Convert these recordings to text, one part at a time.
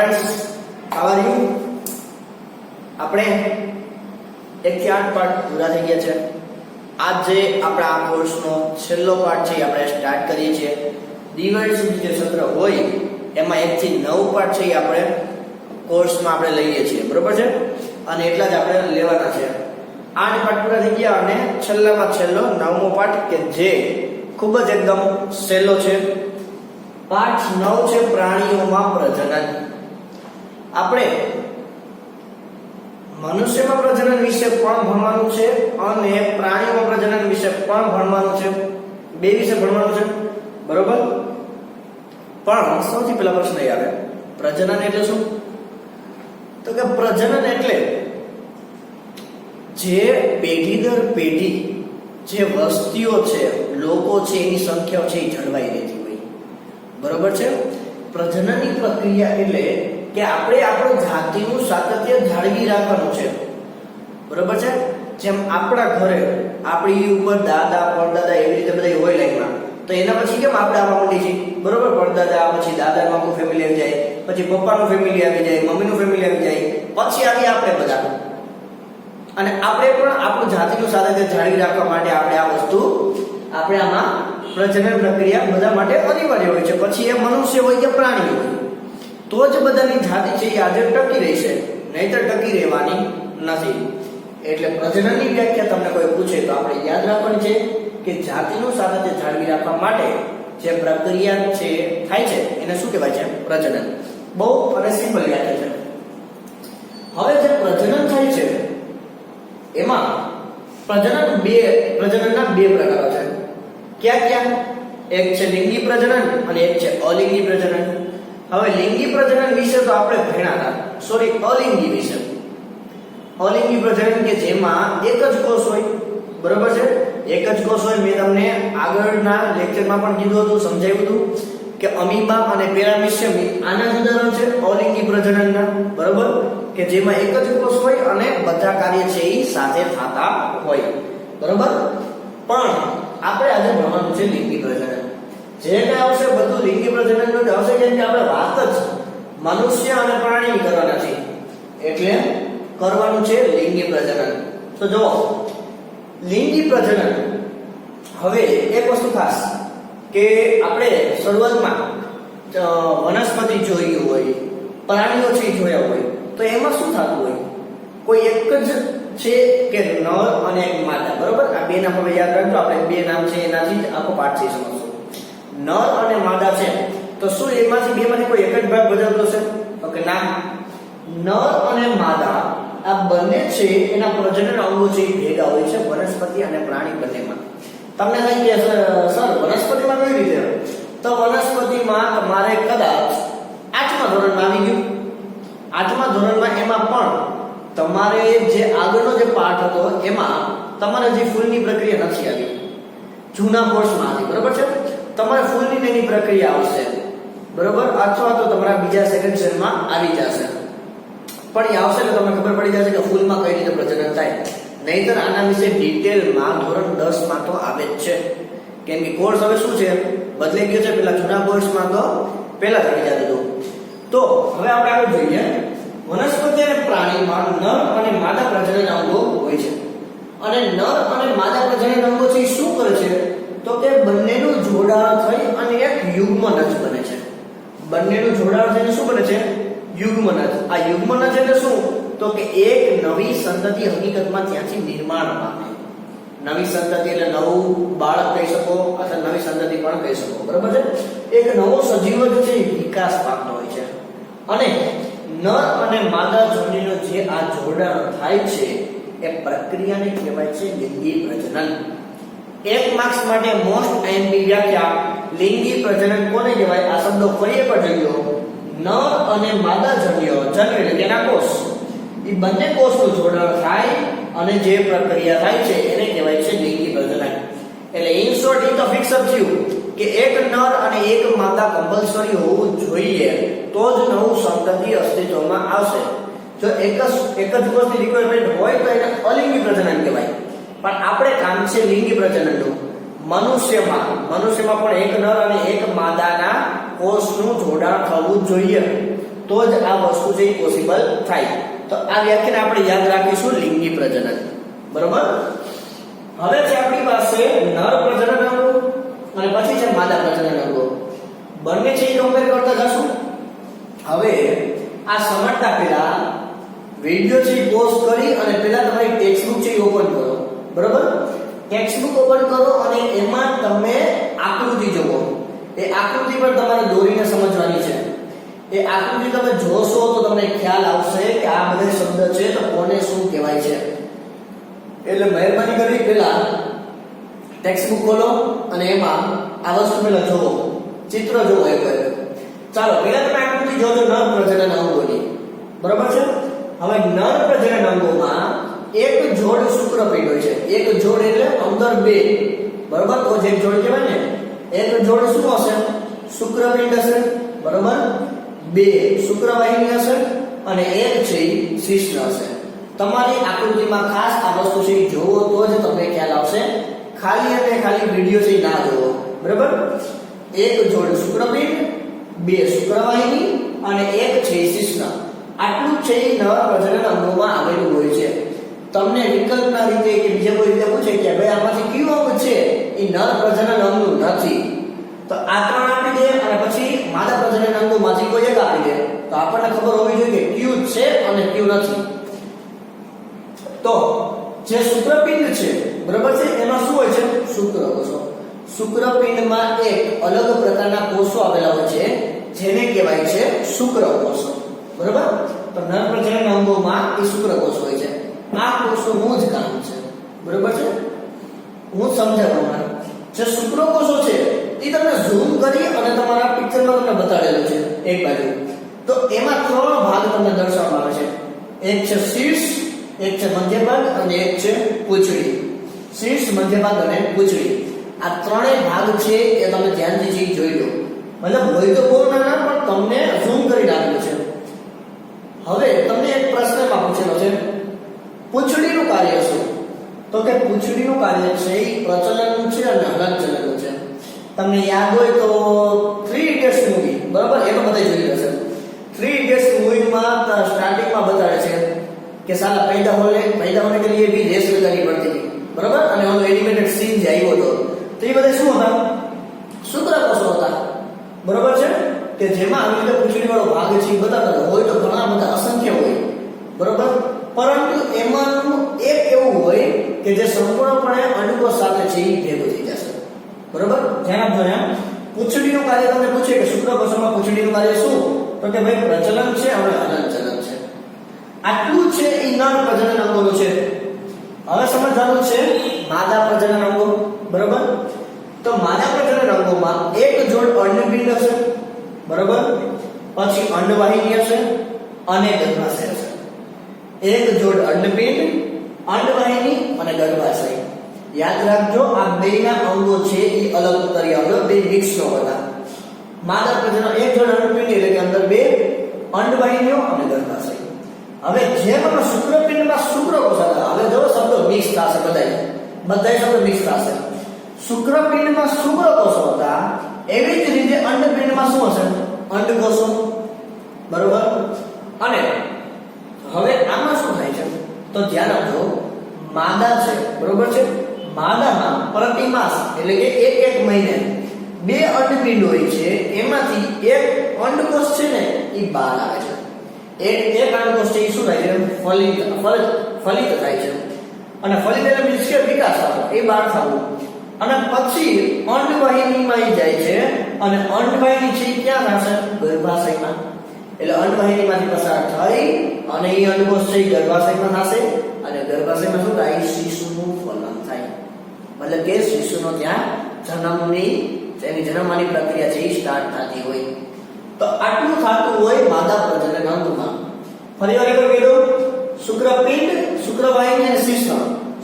How are you? આપણે 1 થી 8 part પૂરા થઈ ગયા છે. આજે આપણા આ કોર્સનો છેલ્લો પાર્ટ છે આપણે સ્ટાર્ટ કરીએ છીએ. દિવાળી સુધી જે સત્ર હોય એમાં 1 થી 9 પાર્ટ છે આપણે કોર્સમાં આપણે લઈએ છીએ, બરોબર છે? અને એટલા જ આપણે લેવાના છે. 8 પાર્ટ પૂરા થઈ ગયા અને છેલ્લામાં છેલ્લો 9મો પાર્ટ કે જે ખૂબ જ એકદમ સહેલો છે. પાઠ 9 છે પ્રાણીઓમાં પ્રજનન. આપણે મનુષ્યમાં પ્રજનન વિશે પણ ભણવાનું છે અને પ્રાણીઓમાં પ્રજનન વિશે પણ ભણવાનું છે. બે વિશે ભણવાનું છે, બરોબર? પણ સૌથી પહેલા પ્રશ્ન એ આવે, પ્રજનન એટલે શું? તો કે પ્રજનન એટલે જે પેઢી દર પેઢી જે વસ્તીઓ છે, લોકો છે, એની સંખ્યા છે એ જળવાઈ રહેતી હોય, બરોબર છે? પ્રજનનની પ્રક્રિયા એટલે કે આપણે આપણું જાતિનું સાતત્ય જાળવી રાખવાનું છે, બરોબર છે? જેમ આપણા ઘરે આપણી ઉપર દાદા પરદાદા એવી રીતે બધા હોય લાઈનમાં, તો એના પછી કેમ આપણે આવવા માંડીએ છીએ, બરોબર? પરદાદા પછી દાદાનું આખું ફેમિલી આવી જાય, પછી પપ્પાનું ફેમિલી આવી જાય, મમ્મીનું ફેમિલી આવી જાય, પછી આવી આપણે બધા. અને આપણે પણ આપણું જાતિનું સાતત્ય જાળવી રાખવા માટે આપણે આ વસ્તુ આપણે આમાં પ્રજનન પ્રક્રિયા બધા માટે અનિવાર્ય હોય છે. પછી એ મનુષ્ય હોય કે પ્રાણી હોય તો જ બધાની જાતિ છે એ આજે ટકી રહેશે, નહીતર ટકી રહેવાની નથી. એટલે પ્રજનનની વ્યાખ્યા તમને કોઈ પૂછે તો આપણે યાદ રાખવાની છે કે જાતિનું સાતત્ય જાળવી રાખવા માટે જે પ્રક્રિયા છે થાય છે એને શું કહેવાય છે? પ્રજનન. બહુ અને સિમ્પલ વ્યાખ્યા છે. હવે જે પ્રજનન થાય છે એમાં પ્રજનનના બે પ્રકારો છે. ક્યાં? એક છે લિંગી પ્રજનન અને એક છે અલિંગી પ્રજનન. હવે લિંગી પ્રજનન વિશે તો આપણે ભણ્યા હતા, સોરી, અલિંગી વિશે. અલિંગી પ્રજનન કે જેમાં એક જ કોષ હોય, બરોબર છે? એક જ કોષ હોય. મેં તમને આગળના લેક્ચરમાં પણ કીધું હતું, સમજાવ્યું હતું કે અમીબા અને પેરામીશિયમ આના ઉદાહરણ છે અલિંગી પ્રજનનના, બરોબર? કે જેમાં એક જ કોષ હોય અને બધા કાર્ય છે એ સાથે થતા હોય, બરોબર? પણ આપણે આજે ભણવાનું છે લિંગી પ્રજનન. જે કઈ આવશે બધું લિંગી પ્રજનનનું જ આવશે, કેમ કે આપણે વાત જ મનુષ્ય અને પ્રાણીની કરવાના છે, એટલે કરવાનું છે લિંગી પ્રજનન. તો જો લિંગી પ્રજનન, હવે એક વસ્તુ ખાસ કે આપણે શરૂઆતમાં વનસ્પતિ જોઈ હોય, પ્રાણીઓ છે જોયા હોય, તો એમાં શું થતું હોય? કોઈ એક જ છે કે નર અને એક માદા, બરોબર? આ બે નામ હવે યાદ રાખજો, આપણે બે નામ છે એનાથી જ આખો પાઠ છે સમજશું. નર અને માદા છે તો શું એમાંથી બેમાંથી કોઈ એક જ ભાગ ભજવતો છે? તો કે ના. નર અને માદા આ બંને છે એના પ્રજનન અંગો છે ભેગા હોય છે વનસ્પતિ અને પ્રાણી બંનેમાં. તમને થાય કે સર વનસ્પતિમાં કઈ રીતે? તો વનસ્પતિમાં તમારે કદાચ 8મા ધોરણમાં આવી ગયું, 8મા ધોરણમાં એમાં પણ તમારે જે આગળનો જે પાઠ હતો એમાં તમારે જે ફૂલની પ્રક્રિયા નથી આવી, જૂના કોર્સમાં આવી, બરોબર છે? તમારે ફૂલની એની પ્રક્રિયા આવશે, બરોબર? અથવા તો તમારા બીજા સેકન્ડ સેમમાં આવી જશે. પણ એ આવશે એટલે તમને ખબર પડી જશે કે ફૂલમાં કઈ રીતે પ્રજનન થાય. નહીતર આના વિશે ડિટેલમાં ધોરણ 10 માં તો આવે જ છે, કેમ કે કોર્સ હવે શું છે બદલાઈ ગયો છે. પેલા જૂના કોર્સમાં તો પહેલા જ આવી જતું હતું. તો હવે આપણે આગળ જોઈએ. વનસ્પતિ અને પ્રાણીમાં નર અને માદા પ્રજનન અંગો હોય છે. અને નર અને માદા પ્રજનન અંગો છે શું કરે છે? તો કે બંનેનું જોડાણ થઈ અને એક યુગ્મનજ બને છે. બંનેનું જોડાણ થઈને શું બને છે? યુગ્મનજ. આ યુગ્મનજ એટલે શું? તો કે એક નવી સંતતિ હકીકતમાં ત્યાંથી નિર્માણ પામે. નવી સંતતિ એટલે નવું બાળક કહી શકો અથવા નવી સંતતિ પણ કહી શકો, બરોબર છે? એક નવો સજીવ જ છે વિકાસ પામતો હોય છે. અને નર અને માદા જોડીનો જે આ જોડાણ થાય છે એ પ્રક્રિયાને કહેવાય છે લિંગી પ્રજનન. 1 માર્ક્સ માટે મોસ્ટ આઈએમપી વ્યાખ્યા લિંગી પ્રજનન કોને કહેવાય? આ શબ્દો ફરી એકવાર જોઈ લો. નર અને માદા જન્ય એટલે તેના કોષ, એ બંને કોષનું જોડાણ થાય અને જે પ્રક્રિયા થાય છે એને કહેવાય છે લિંગી પ્રજનન. એટલે ઇન શોર્ટ ઈ તો ફિક્સ જ થયું કે એક નર અને એક માદા કમ્પલસરી હોવું જોઈએ તો જ નવું સંતતિ અસ્તિત્વમાં આવશે. જો એક જ કોષની રિક્વાયરમેન્ટ હોય તો એને અલિંગી પ્રજનન કહેવાય. પણ આપણે કામ છે લિંગી પ્રજનનનું. મનુષ્યમાં પણ એક નર અને એક માદાના કોષનું જોડાણ થવું જોઈએ. તો જ આ વસ્તુ છે એ પોસિબલ થાય. તો આ વ્યાખ્યાને આપણે યાદ રાખીશું લિંગી પ્રજનન. બરોબર. હવે છે આપણી પાસે નર પ્રજનન અંગો અને પછી છે માદા પ્રજનન અંગો. બંને છે એ કમ્પેર કરતા જશું. હવે આ સમજતા પહેલા વિડિયો છે પોઝ કરી અને પહેલા તમારી ટેક્સ્ટ બુક છે ઓપન કરો. બરોબર. ટેક્સ્ટ બુક ઓપન કરો અને એમાં તમે આકૃતિ જુઓ. એ આકૃતિ પર તમારે દોરીને સમજવાની છે. એ આકૃતિ તમે જોશો તો તમને ખ્યાલ આવશે કે આ બધા શબ્દ છે તો કોને શું કહેવાય છે. એટલે મહેરબાની કરી પહેલા ટેક્સ્ટ બુક ખોલો અને એમાં આ વસ્તુ પહેલા જોવો, ચિત્ર જોવો એક. ચાલો પહેલા તમે આકૃતિ જોજો નર પ્રજનન અંગોની. બરાબર છે. હવે નર પ્રજનન અંગોમાં એક જોડ શુક્રપિંડ હોય છે. એક જોડ એટલે અંદર બે. બરાબર. તો જે જોડ કહેવાય ને એક જોડ શું હશે? શુક્રપિંડ હશે. બરાબર. બે શુક્રવાહિની હશે અને એક છે શિશ્ન હશે. તમારી આકૃતિમાં ખાસ આ વસ્તુ છે જોવો તો જ તમને ખ્યાલ આવશે. ખાલી અને ખાલી વિડિયો છે ના જોવો. બરાબર. એક જોડ શુક્રપિંડ, બે શુક્રવાહિની અને એક છે શિશ્ન. આટલું છે નર પ્રજનન અંગોમાં આવેલું હોય છે. તમને વિકલ્પના રીતે કે બીજા કોઈ રીતે પૂછે કે ભાઈ આમાંથી કયું અંગ છે એ નર પ્રજનન અંગનું નથી, તો આ ત્રણ આપી દે અને પછી માદા પ્રજનન અંગોમાંથી કોઈ એક આપી દે, તો આપણને ખબર હોવી જોઈએ કે કયું છે અને કયું નથી. તો જે શુક્રપિંડ છે, બરાબર છે, એમાં શું હોય છે? શુક્રકોષો. શુક્રપિંડમાં એક અલગ પ્રકારના કોષો આવેલા હોય છે જેને કહેવાય છે શુક્રકોષો. બરાબર. તો નર પ્રજનન અંગોમાં એ શુક્રકોષ હોય છે. આ કોષોનું જ કામ છે. બરાબર છે. હું સમજાવવા જે શુક્રકોષો છે એ તમને ઝૂમ કરી અને તમારા પિક્ચરમાં તમને બતાડેલું છે એક બાજુ. તો એમાં ત્રણ ભાગ તમને દર્શાવવામાં આવે છે. એક છે શીર્ષ, એક છે મધ્ય ભાગ અને એક છે પૂંછડી. શીર્ષ, મધ્ય ભાગ અને પૂંછડી આ ત્રણેય ભાગ છે એ તમે ધ્યાનથી જોઈ લો. મતલબ હોય તો બહુ નાના પણ તમને ઝૂમ કરી નાખેલું છે. હવે તમને એક પ્રશ્નમાં પૂછેલો છે પૂંછડીનું કાર્ય શું? તો કે પૂંછડીનું કાર્ય છે એ પ્રચલનનું છે અને હલનચલનનું છે. તમને યાદ હોય તો 3 ઇડિયટ્સ મૂવી, બરાબર, એમાં બધા જોઈ હશે. 3 ઇડિયટ્સ મૂવીમાં સ્ટાર્ટિંગમાં બતાવે છે કે સાલા पैदा होने के लिए भी रेस लगानी पड़ती थी. बराबर. અને ઓલો એનિમેટેડ સીન જે આવ્યો હતો તો એ બધા શું હતા? શુક્રકોષો હતા. બરાબર છે. કે જેમાં આવી રીતે પૂંછડી વાળો ભાગ છે એ બતાવતા હોય તો ઘણા બધા અસંખ્ય હોય. બરાબર. પરંતુ એમાંનું એક એવું હોય કે જે સંપૂર્ણપણે અંડકોષ સાથે છે એ ભેગું થઈ જશે. બરાબર. ધ્યાન આપજો. પૂંછડીનું કાર્ય તમને પૂછે કે શુક્રકોષોમાં પૂંછડીનું કાર્ય શું? તો કે ભાઈ પ્રચલન છે અને હલનચલન છે. આટલું છે એ નર પ્રજનન અંગોનું છે. હવે સમજવાનું છે માદા પ્રજનન અંગો. બરાબર. તો માદા પ્રજનન અંગોમાં એક જોડ અંડપિંડ હશે. બરાબર. પછી અંડવાહિની હશે અને ગર્ભાશય હશે. એક જોડ અંડપિંડ, અંડવાહિની અને ગર્ભાશય. યાદ રાખજો આ બેના અંગો છે એ અલગ કરી આવજો, બે મિક્સ ન હતા. માદા પ્રજનન એક જોડ અંડપિંડ એટલે કે અંદર બે અંડવાહિનીઓ અને ગર્ભાશય. હવે જેમ શુક્રપિંડમાં શુક્રકોષ હતા, હવે જો શબ્દો મિક્સ થશે, બધા શબ્દો મિક્સ થશે. શુક્રપિંડમાં શુક્રકોષો હતા એવી જ રીતે અંડપિંડમાં શું હશે? અંડકોષો. બરોબર. અને હવે આમાં શું થાય છે તો ધ્યાન આપજો. માદા છે, બરોબર છે, માદામાં પ્રતિમાસ એટલે કે એક મહિને બે અંડપિંડ હોય છે. એમાંથી એક અંડકોષ છે ને એ બહાર આવે છે. એક અંડકોષ છે એ શું થાય છે? ફલિત થાય છે. અને ફલિત એટલે મીન્સ કે વિકાસ થવો, એ બહાર થવું. અને પછી અંડવાહિનીમાં જાય છે અને અંડવાહિની છે ક્યાં થશે? ગર્ભાશયમાં. એટલે અંડવાહિનીમાંથી પસાર થઈ અને એ અંડકોષ છે ગર્ભાશયમાં થશે અને ગર્ભાશયમાં શું થાય? શિશુનું ફલન થાય. મતલબ કે શિશુનો ત્યાં એની જન્મવાની પ્રક્રિયા છે એ સ્ટાર્ટ થતી હોય. તો આટલું થતું હોય માદા પ્રજનન અંગમાં. ફરીવાર એકવાર કહી દઉં. શુક્રપિંડ, શુક્રવાહિની અને શિશ્ન.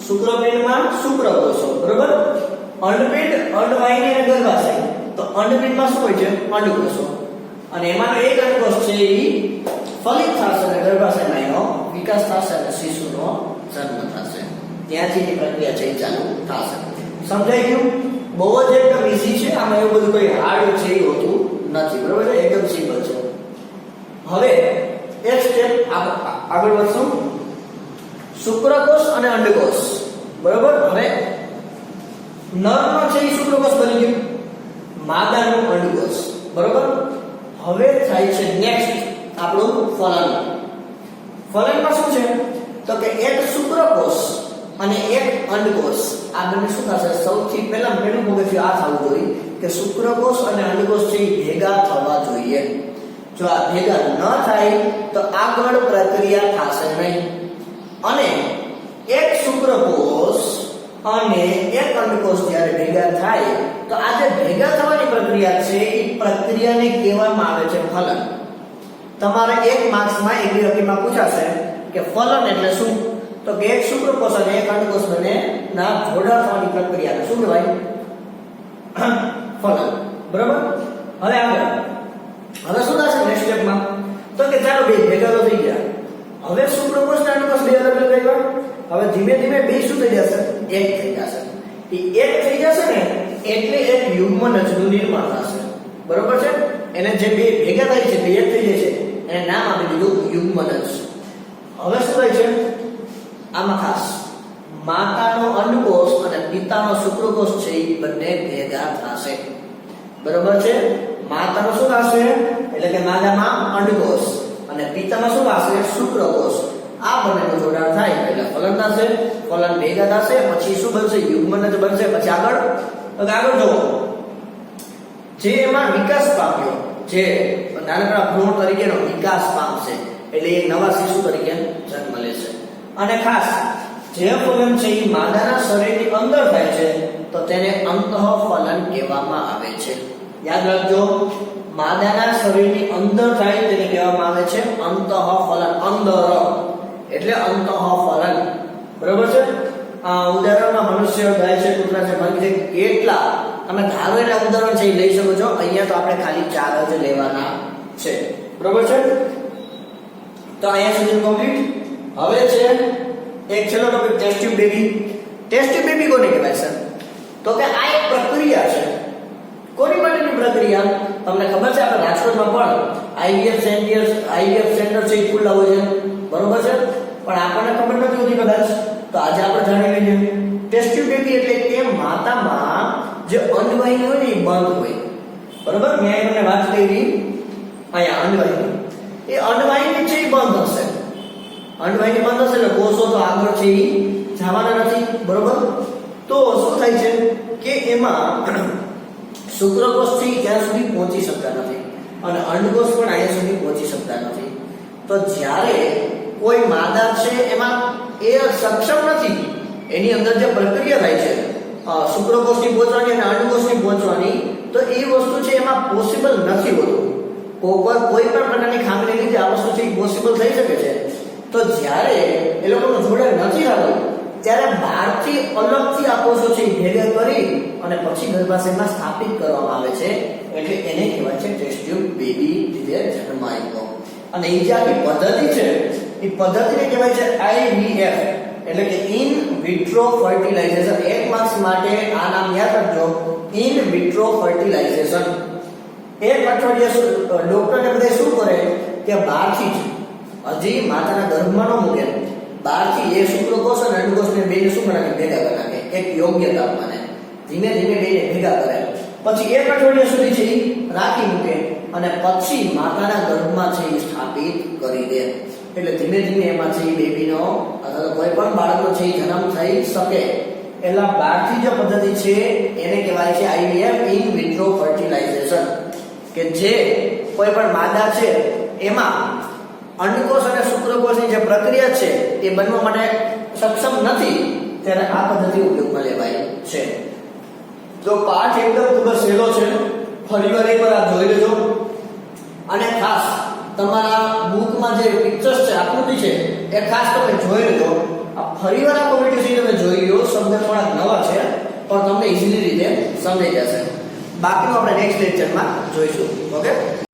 શુક્રપિંડમાં શુક્રકોષો, બરોબર. અંડપિંડ, અંડવાહિની અને ગર્ભાશય. તો અંડપિંડમાં શું હોય છે? અંડકોષો. અને એમાંનો એક અંડકોષ છે એ ફલિત થશે અને ગર્ભાશયમાં એનો વિકાસ થશે અને શિશુનો જન્મ થશે. ત્યાંથી એ પ્રક્રિયા છે એ ચાલુ થશે. સમજાઈ ગયું? બહુ જ એકદમ ઈઝી છે. આમાં એવું બધું કોઈ હાર્ડ છે એ હોતું નથી. બરોબર છે. એકદમ સિમ્પલ છે. હવે એક સ્ટેપ આગળ વધશું. શુક્રકોષ અને અંડકોષ, બરોબર. હવે નરનો છે એ શુક્રકોષ બની ગયું, માદાનું અંડકોષ, બરોબર. હવે થાય છે નેક્સ્ટ આપણું ફલન. ફલનમાં શું છે તો કે એક શુક્રકોષ અને એક અંડકોષ, આ બંને શું થશે? સૌથી પહેલું પગથિયું આ થવું જોઈએ કે શુક્રકોષ અને અંડકોષ છે એ ભેગા થવા જોઈએ. જો આ ભેગા ન થાય તો આગળ પ્રક્રિયા થશે નહીં. અને એક શુક્રકોષ અને એક અંડકોષ જ્યારે ભેગા થાય તો આ જે ભેગા થવાની પ્રક્રિયા છે એ પ્રક્રિયાને કહેવામાં આવે છે ફલન. તમારે એક માર્ક્સમાં એક વિકલ્પમાં પૂછાશે કે ફલન એટલે શું? તો કે એક શુક્રકોષ અને એક અંડકોષ બંને ના જોડા થવાની પ્રક્રિયાને શું કહેવાય? ફલન, બરાબર. હવે આગળ હવે શું થશે નેક્સ્ટ સ્ટેપમાં? તો કે ચાલો બે ભેગા તો થઈ ગયા. હવે શુક્રકોષ અને અંડકોષ બે અલગ અલગ થઈ ગયા. હવે ધીમે ધીમે બે શું થઈ જશે? એક થઈ જશે. એ એક થઈ જશે ને એટલે એક યુગ્મનજનું નિર્માણ થશે, બરોબર છે. એને જે બે ભેગા થાય છે બે એક થઈ જાય છે એને નામ આપી દીધું યુગ્મનજ. હવે શું થાય છે આમાં? ખાસ માતાનો અંડકોષ અને પિતાનો શુક્રકોષ છે એ બંને ભેગા થશે, બરોબર છે. માતાનો શું થશે? એટલે કે માદામાં અંડકોષ અને પિતામાં શું થશે? શુક્રકોષ. આ બંનેનું જોડાણ થાય એટલે ફલન થશે. ફલન ભેગા થશે પછી શું બનશે? યુગ્મનજ બનશે. પછી આગળ જુઓ, જે એમાં વિકાસ પામ્યો, જે નાનકડા ભ્રૂણ તરીકેનો વિકાસ પામશે એટલે એ નવા શિશુ તરીકે જન્મ લેશે. અને ખાસ જે ફલન છે એ માદાના શરીરની અંદર થાય છે તો તેને અંતઃફલન કહેવામાં આવે છે. યાદ રાખજો, માદાના શરીરની અંદર થાય તેને કહેવામાં આવે છે અંતઃફલન. અંદર એટલે અંતઃફલન, બરોબર છે. ઉદાહરણમાં મનુષ્ય, ગાય છે, કૂતરા છે, મગી છે, કેટલા તમે ધારો એટલા ઉદાહરણ છે એ લઈ શકો છો. અહીંયા તો આપણે ખાલી 4 જ લેવાના છે, બરોબર છે. તો અહીંયા સુધી કમ્પ્લીટ. હવે છે એક છેલ્લો topic, test tube baby. Test tube baby કોને કહેવાય સર? તો કે આ એક પ્રક્રિયા છે. કોની માટેની પ્રક્રિયા? તમને ખબર છે આપણે રાજકોટમાં પણ આઈવીએફ સેન્ટર છે એ ખુલ્લા હોય છે, બરોબર છે. પણ આપણને ખબર નથી હોતી કદાચ, તો આજે આપણે જાણી લઈએ. ટેસ્ટ ટ્યુબ બેબી એટલે કે માતામાં જે અંડવાહિની હોય ને એ બંધ હોય, બરોબર. મેં તમને વાત કરી અહીંયા અંડવાહિની, એ અંડવાહિની છે એ બંધ હશે. અંડવાહિની બંધ હશે એટલે કોષો તો આગળ છે એ જવાના નથી, બરોબર. તો શું થાય છે કે એમાં શુક્રકોષ થી ત્યાં સુધી પહોંચી શકતા નથી અને અંડકોષ પણ અહીંયા સુધી પહોંચી શકતા નથી. તો જ્યારે કોઈ માદા છે એમાં એ સક્ષમ નથી, એની અંદર જે પ્રક્રિયા થાય છે શુક્રકોષની પહોંચવાની અને અંડકોષની પહોંચવાની, તો એ વસ્તુ છે એમાં પોસિબલ નથી હોતું. કોઈ પણ પ્રકારની ખામીને લીધે આ વસ્તુ છે એ પોસિબલ થઈ શકે છે. તો જ્યારે એ લોકોનું જોડાણ નથી થતું ત્યારે બહારથી અલગથી આ કોષો છે ભેગા કરી અને પછી ગર્ભાશયમાં સ્થાપિત કરવામાં આવે છે એટલે એને કહેવાય છે ટેસ્ટ ટ્યુબ બેબી રીતે જન્મ આવ્યો. અને એ જે આખી પદ્ધતિ છે એ પદ્ધતિને કહેવાય છે IVF એટલે કે ઇન વિટ્રો ફર્ટિલાઇઝેશન. એક માર્ક્સ માટે આ નામ યાદ રાખજો, ઇન વિટ્રો ફર્ટિલાઇઝેશન. એક અઠવાડિયા ડોક્ટરને બધે શું કરે કે બહારથી હજી માતાના ગર્ભમાં ન મૂકે, બહારથી એ શુક્રકોષ અને અંડકોષને બેને શું કરે? ભેગા કરી નાખે એક યોગ્ય તાપમાને. ધીમે ધીમે બેને ભેગા કરે. પછી એક અઠવાડિયા સુધી છે એ રાખી મૂકે અને પછી માતાના ગર્ભમાં છે એ સ્થાપિત કરી દે. એટલે ધીમે ધીમે એમાં છે એ બેબીનો અથવા કોઈ પણ બાળકનો છે એ જન્મ થઈ શકે. એટલે બહારથી જે પદ્ધતિ છે એને કહેવાય છે IVF ઇન વિટ્રો ફર્ટિલાઇઝેશન, કે જે કોઈ પણ માદા છે એમાં અંડકોષ અને શુક્રકોષની જે પ્રક્રિયા છે એ બનવા માટે સક્ષમ નથી ત્યારે આ પદ્ધતિ ઉપયોગમાં લેવાય છે. તો પાઠ એકદમ ખૂબ જ સહેલો છે, ફરીવાર એકવાર આપ જોઈ લેજો. અને ખાસ તમારા બુકમાં જે પિક્ચર્સ છે, આકૃતિ છે એ ખાસ તમે જોઈ લેજો. આ ફરીવાર આ કોમ્પિટિશન તમે જોઈ લો. શબ્દ થોડા નવા છે પણ તમને ઈઝીલી રીતે સમજાઈ જશે. બાકીનું આપણે નેક્સ્ટ લેક્ચરમાં જોઈશું. ઓકે.